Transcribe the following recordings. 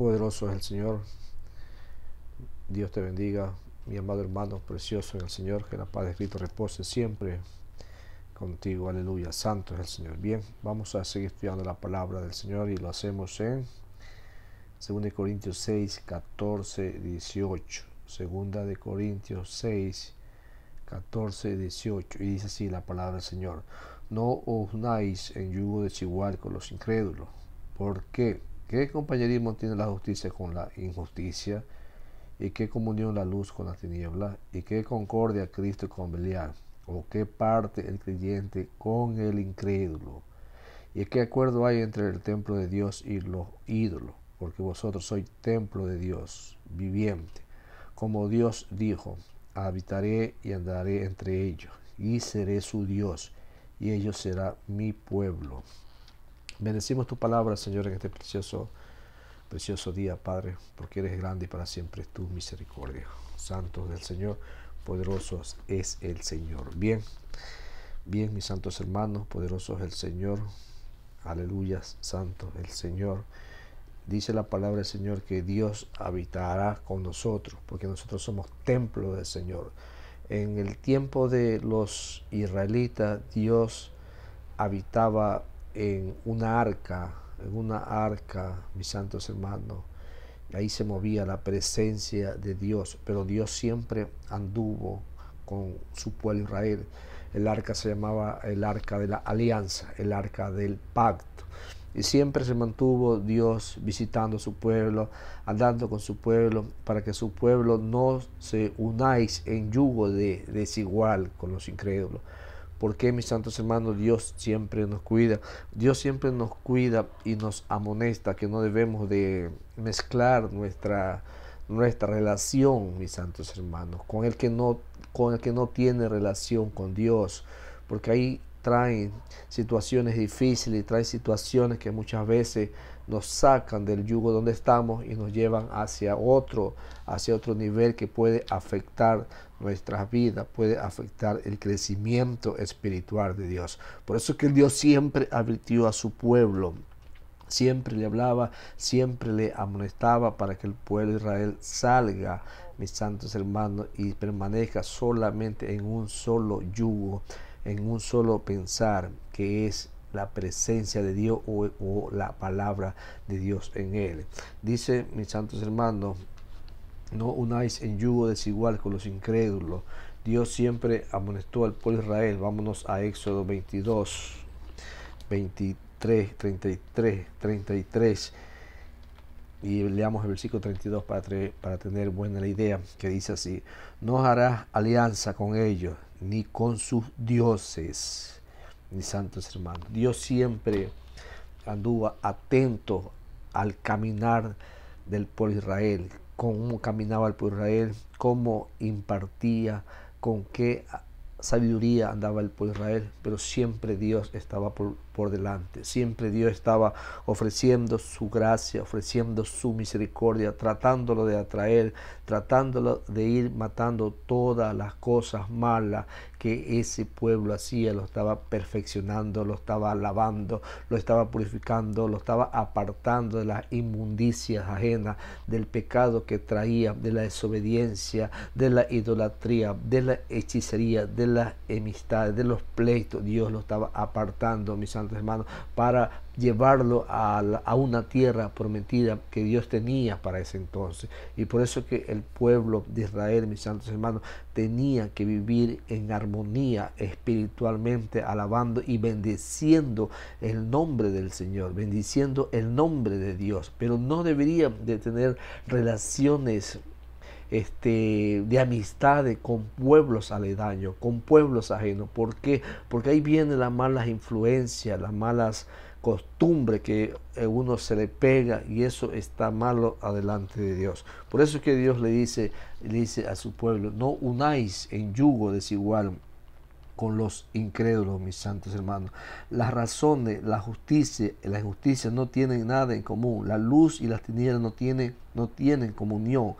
Poderoso es el Señor. Dios te bendiga, mi amado hermano precioso en el Señor. Que la paz de Cristo repose siempre contigo. Aleluya. Santo es el Señor. Bien, vamos a seguir estudiando la palabra del Señor y lo hacemos en 2 Corintios 6, 14, 18. 2 Corintios 6, 14, 18. Y dice así la palabra del Señor: no os unáis en yugo desigual con los incrédulos. ¿Por qué? ¿Qué compañerismo tiene la justicia con la injusticia? ¿Y qué comunión la luz con la tiniebla? ¿Y qué concordia Cristo con Belial? ¿O qué parte el creyente con el incrédulo? ¿Y qué acuerdo hay entre el templo de Dios y los ídolos? Porque vosotros sois templo de Dios viviente. Como Dios dijo: habitaré y andaré entre ellos, y seré su Dios, y ellos serán mi pueblo. Bendecimos tu palabra, Señor, en este precioso día, Padre, porque eres grande y para siempre es tu misericordia. Santo del Señor, poderoso es el Señor. Bien, mis santos hermanos, poderoso es el Señor. Aleluya, santo el Señor. Dice la palabra del Señor que Dios habitará con nosotros, porque nosotros somos templo del Señor. En el tiempo de los israelitas, Dios habitaba en una arca, mis santos hermanos. Ahí se movía la presencia de Dios, pero Dios siempre anduvo con su pueblo Israel. El arca se llamaba el arca de la alianza, el arca del pacto. Y siempre se mantuvo Dios visitando su pueblo, andando con su pueblo, para que su pueblo no se unáis en yugo desigual con los incrédulos. Porque, mis santos hermanos, Dios siempre nos cuida. Dios siempre nos cuida y nos amonesta que no debemos de mezclar nuestra relación, mis santos hermanos, con el que no tiene relación con Dios. Porque ahí traen situaciones difíciles, traen situaciones que muchas veces nos sacan del yugo donde estamos y nos llevan hacia otro nivel que puede afectar nuestras vidas, puede afectar el crecimiento espiritual de Dios. Por eso que Dios siempre advirtió a su pueblo, siempre le hablaba, siempre le amonestaba para que el pueblo de Israel salga, mis santos hermanos, y permanezca solamente en un solo yugo, en un solo pensar, que es la presencia de Dios o la palabra de Dios en él. Dice, mis santos hermanos, no unáis en yugo desigual con los incrédulos. Dios siempre amonestó al pueblo de Israel. Vámonos a Éxodo 22, 23, 33. Y leamos el versículo 32 para tener buena la idea, que dice así: no harás alianza con ellos, ni con sus dioses, mis santos hermanos. Dios siempre anduvo atento al caminar del pueblo de Israel, cómo caminaba el pueblo de Israel, cómo impartía, con qué sabiduría andaba el pueblo de Israel, pero siempre Dios estaba por delante, siempre Dios estaba ofreciendo su gracia, ofreciendo su misericordia, tratándolo de atraer, tratándolo de ir matando todas las cosas malas que ese pueblo hacía. Lo estaba perfeccionando, lo estaba lavando, lo estaba purificando, lo estaba apartando de las inmundicias ajenas, del pecado que traía, de la desobediencia, de la idolatría, de la hechicería, de las enemistades, de los pleitos. Dios lo estaba apartando, mis santos hermanos, para llevarlo a una tierra prometida que Dios tenía para ese entonces. Y por eso que el pueblo de Israel, mis santos hermanos, tenía que vivir en armonía espiritualmente, alabando y bendiciendo el nombre del Señor, bendiciendo el nombre de Dios. Pero no debería de tener relaciones de amistades con pueblos aledaños, con pueblos ajenos. ¿Por qué? Porque ahí vienen las malas influencias, las malas costumbres que uno se le pega, y eso está malo adelante de Dios. Por eso es que Dios le dice a su pueblo: no unáis en yugo desigual con los incrédulos, mis santos hermanos. Las razones, la justicia y la injusticia no tienen nada en común. La luz y las tinieblas no tienen comunión.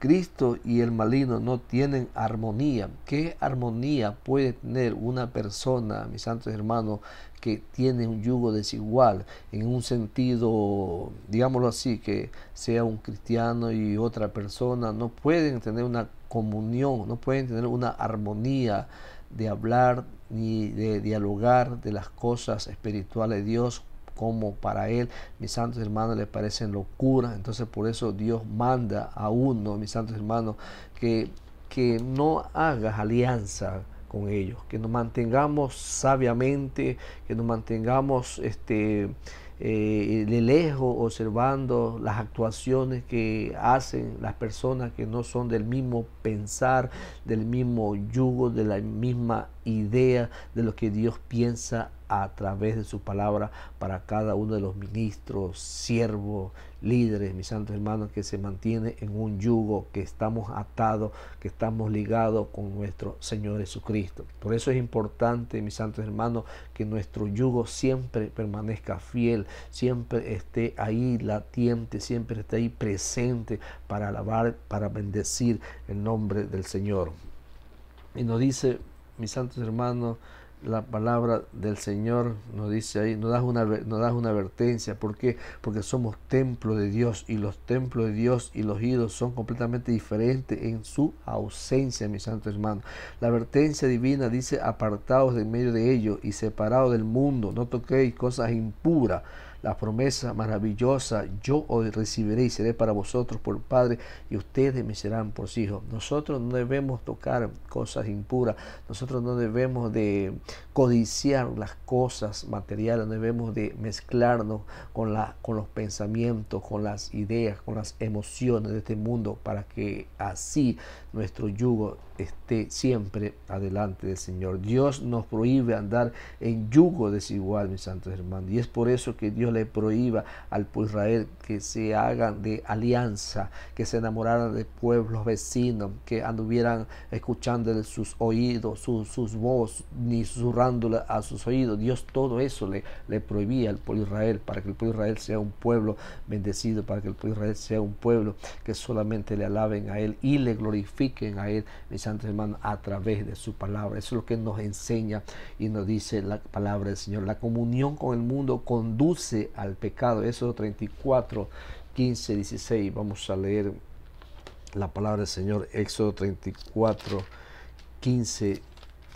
Cristo y el maligno no tienen armonía. ¿Qué armonía puede tener una persona, mis santos hermanos, que tiene un yugo desigual, en un sentido, digámoslo así, que sea un cristiano y otra persona? No pueden tener una comunión, no pueden tener una armonía de hablar ni de dialogar de las cosas espirituales de Dios, como para él, mis santos hermanos, le parecen locura. Entonces por eso Dios manda a uno, mis santos hermanos, que no hagas alianza con ellos, que nos mantengamos sabiamente, que nos mantengamos de lejos observando las actuaciones que hacen las personas que no son del mismo pensar, del mismo yugo, de la misma idea de lo que Dios piensa a través de su palabra para cada uno de los ministros, siervos, líderes, mis santos hermanos, que se mantiene en un yugo, que estamos atados, que estamos ligados con nuestro Señor Jesucristo. Por eso es importante, mis santos hermanos, que nuestro yugo siempre permanezca fiel, siempre esté ahí latente, siempre esté ahí presente para alabar, para bendecir el nombre del Señor. Y nos dice, mis santos hermanos, la palabra del Señor nos dice ahí, nos da una advertencia. ¿Por qué? Porque somos templo de Dios, y los templos de Dios y los ídolos son completamente diferentes en su ausencia, mis santos hermanos. La advertencia divina dice: apartaos de en medio de ellos y separados del mundo, no toquéis cosas impuras. La promesa maravillosa: yo os recibiré y seré para vosotros por Padre, y ustedes me serán por hijos. Nosotros no debemos tocar cosas impuras, nosotros no debemos de codiciar las cosas materiales, no debemos de mezclarnos con los pensamientos, con las ideas, con las emociones de este mundo, para que así nuestro yugo esté siempre adelante del Señor. Dios nos prohíbe andar en yugo desigual, mis santos hermanos, y es por eso que Dios le prohíba al pueblo Israel que se hagan de alianza, que se enamoraran de pueblos vecinos, que anduvieran escuchando de sus oídos, sus voces, ni susurrándole a sus oídos. Dios todo eso le prohibía al pueblo Israel, para que el pueblo Israel sea un pueblo bendecido, para que el pueblo Israel sea un pueblo que solamente le alaben a Él y le glorifiquen a Él, mis santos hermanos, a través de su palabra. Eso es lo que nos enseña y nos dice la palabra del Señor. La comunión con el mundo conduce al pecado. Éxodo 34, 15, 16. Vamos a leer la palabra del Señor. Éxodo 34, 15,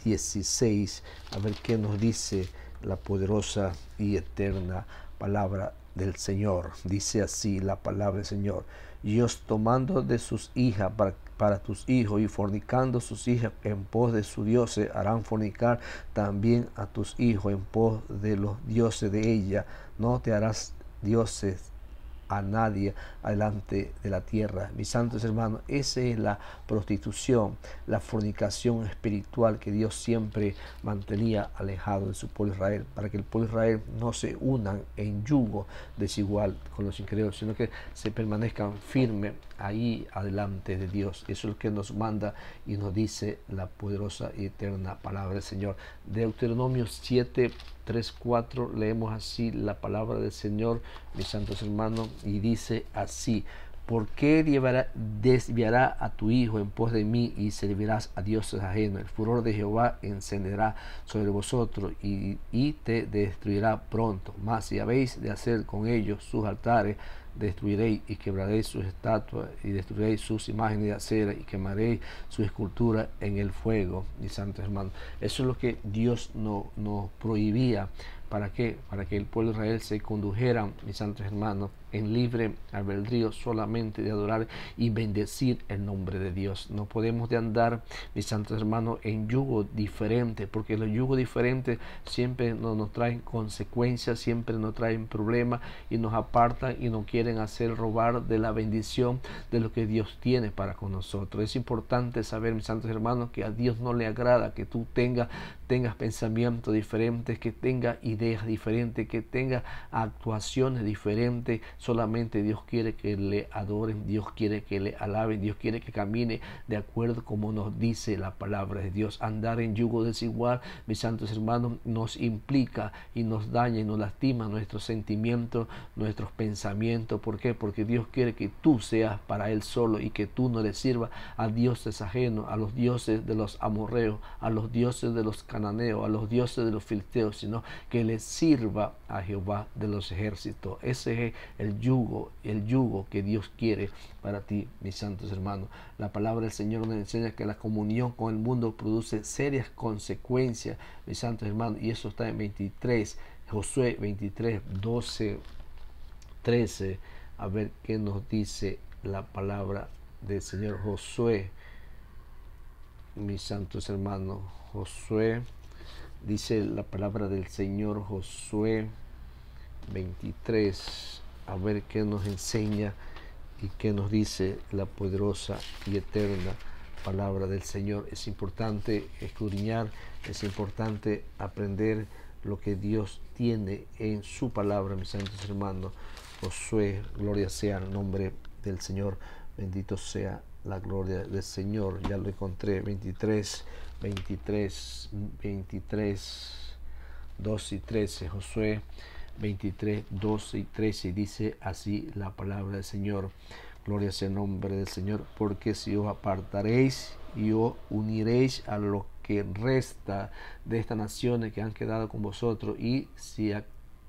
16. A ver qué nos dice la poderosa y eterna palabra del Señor. Dice así la palabra del Señor: y os tomando de sus hijas para tus hijos, y fornicando sus hijas en pos de sus dioses, harán fornicar también a tus hijos en pos de los dioses de ella. No te harás dioses a nadie adelante de la tierra. Mis santos hermanos, esa es la prostitución, la fornicación espiritual que Dios siempre mantenía alejado de su pueblo Israel, para que el pueblo Israel no se unan en yugo desigual con los incrédulos, sino que se permanezcan firmes ahí adelante de Dios. Eso es lo que nos manda y nos dice la poderosa y eterna palabra del Señor. Deuteronomio 7, 3, 4, leemos así la palabra del Señor, mis santos hermanos, y dice así: ¿por qué desviará a tu hijo en pos de mí y servirás a dioses ajenos? El furor de Jehová encenderá sobre vosotros y te destruirá pronto. Mas si habéis de hacer con ellos sus altares, destruiréis y quebraréis sus estatuas, y destruiréis sus imágenes de acera, y quemaréis su escultura en el fuego. Mis santos hermanos, eso es lo que Dios nos prohibía. ¿Para qué? Para que el pueblo de Israel se condujera, mis santos hermanos, en libre albedrío solamente de adorar y bendecir el nombre de Dios. No podemos de andar, mis santos hermanos, en yugo diferente, porque los yugos diferentes siempre nos traen consecuencias, siempre nos traen problemas y nos apartan y nos quieren hacer robar de la bendición de lo que Dios tiene para con nosotros. Es importante saber, mis santos hermanos, que a Dios no le agrada que tú tengas tengas pensamientos diferentes, que tengas ideas diferentes, que tengas actuaciones diferentes. Solamente Dios quiere que le adoren, Dios quiere que le alaben, Dios quiere que camine de acuerdo como nos dice la palabra de Dios. Andar en yugo desigual, mis santos hermanos, nos implica y nos daña y nos lastima nuestros sentimientos, nuestros pensamientos. ¿Por qué? Porque Dios quiere que tú seas para Él solo y que tú no le sirvas a dioses ajenos, a los dioses de los amorreos, a los dioses de los cananeos, a los dioses de los filisteos, sino que le sirva a Jehová de los ejércitos. Ese es el yugo que Dios quiere para ti, mis santos hermanos. La palabra del Señor nos enseña que la comunión con el mundo produce serias consecuencias, mis santos hermanos, y eso está en Josué 23, 12, 13. A ver qué nos dice la palabra del Señor. Josué, mis santos hermanos, Josué, dice la palabra del Señor, Josué 23, a ver qué nos enseña y qué nos dice la poderosa y eterna palabra del Señor. Es importante escudriñar, es importante aprender lo que Dios tiene en su palabra, mis santos hermanos. Josué, gloria sea el nombre del Señor, bendito sea la gloria del Señor. Ya lo encontré, 23, 12 y 13, Josué 23, 12 y 13, dice así la palabra del Señor. Gloria sea el nombre del Señor, porque si os apartaréis y os uniréis a lo que resta de estas naciones que han quedado con vosotros, y si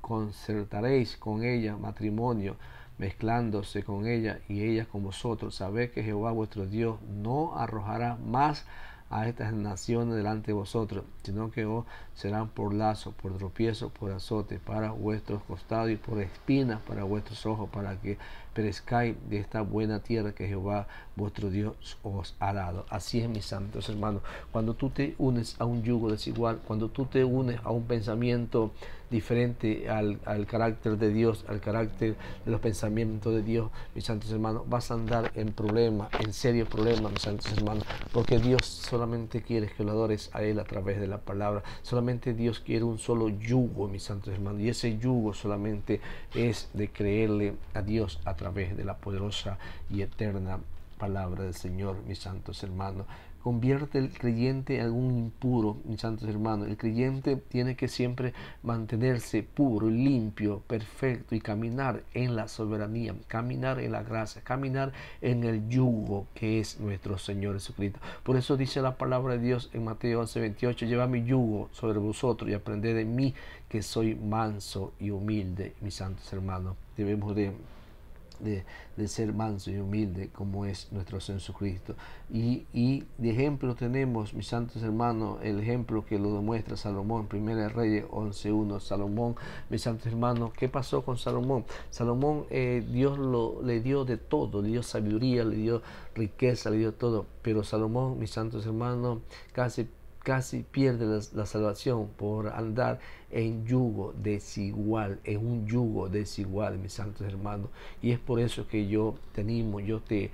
concertaréis con ella matrimonio, mezclándose con ella y ella con vosotros, sabed que Jehová vuestro Dios no arrojará más a estas naciones delante de vosotros, sino que os serán por lazo, por tropiezo, por azote para vuestros costados y por espinas para vuestros ojos, para que perezcáis de esta buena tierra que Jehová vuestro Dios os ha dado. Así es, mis santos hermanos, cuando tú te unes a un yugo desigual, cuando tú te unes a un pensamiento diferente al carácter de Dios, al carácter de los pensamientos de Dios, mis santos hermanos, vas a andar en problemas, en serios problemas, mis santos hermanos, porque Dios solamente quiere que lo adores a Él a través de la palabra. Solamente Dios quiere un solo yugo, mis santos hermanos, y ese yugo solamente es de creerle a Dios a través de la poderosa y eterna palabra del Señor, mis santos hermanos. Convierte el creyente en algún impuro, mis santos hermanos. El creyente tiene que siempre mantenerse puro, limpio, perfecto y caminar en la soberanía, caminar en la gracia, caminar en el yugo que es nuestro Señor Jesucristo. Por eso dice la palabra de Dios en Mateo 11:28, lleva mi yugo sobre vosotros y aprended de mí, que soy manso y humilde, mis santos hermanos. Debemos de ser manso y humilde como es nuestro Señor Jesucristo. Y de ejemplo tenemos, mis santos hermanos, el ejemplo que lo demuestra Salomón, 1 Reyes 11:1. Salomón, mis santos hermanos, ¿qué pasó con Salomón? Salomón, Dios le dio de todo, le dio sabiduría, le dio riqueza, le dio todo, pero Salomón, mis santos hermanos, casi pierde la salvación por andar en yugo desigual, en un yugo desigual, mis santos hermanos. Y es por eso que yo te animo, yo te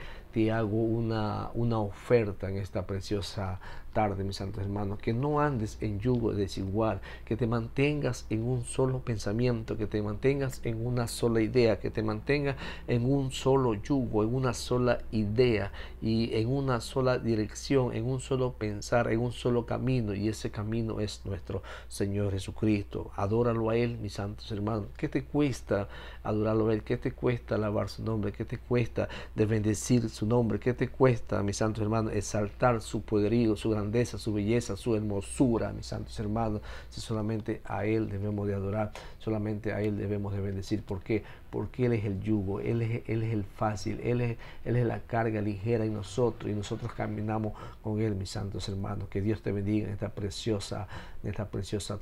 hago una oferta en esta preciosa tarde, mis santos hermanos, que no andes en yugo desigual, que te mantengas en un solo pensamiento, que te mantengas en una sola idea, que te mantengas en un solo yugo, en una sola idea y en una sola dirección, en un solo pensar, en un solo camino, y ese camino es nuestro Señor Jesucristo. Adóralo a Él, mis santos hermanos. ¿Qué te cuesta adorarlo a Él? ¿Qué te cuesta alabar su nombre? ¿Qué te cuesta de bendecir su nombre? ¿Qué te cuesta, mis santos hermanos, exaltar su poderío, su grandeza, su belleza, su hermosura, mis santos hermanos? Si solamente a Él debemos de adorar, solamente a Él debemos de bendecir. ¿Por qué? Porque Él es el yugo, Él es el fácil, Él es la carga ligera y nosotros caminamos con Él, mis santos hermanos. Que Dios te bendiga en esta preciosa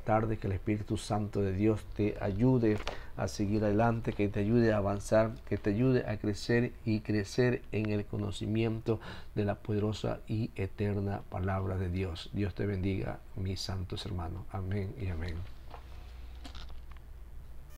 tarde, que el Espíritu Santo de Dios te ayude a seguir adelante, que te ayude a avanzar, que te ayude a crecer y crecer en el conocimiento de la poderosa y eterna palabra de Dios. Dios te bendiga, mis santos hermanos. Amén y amén.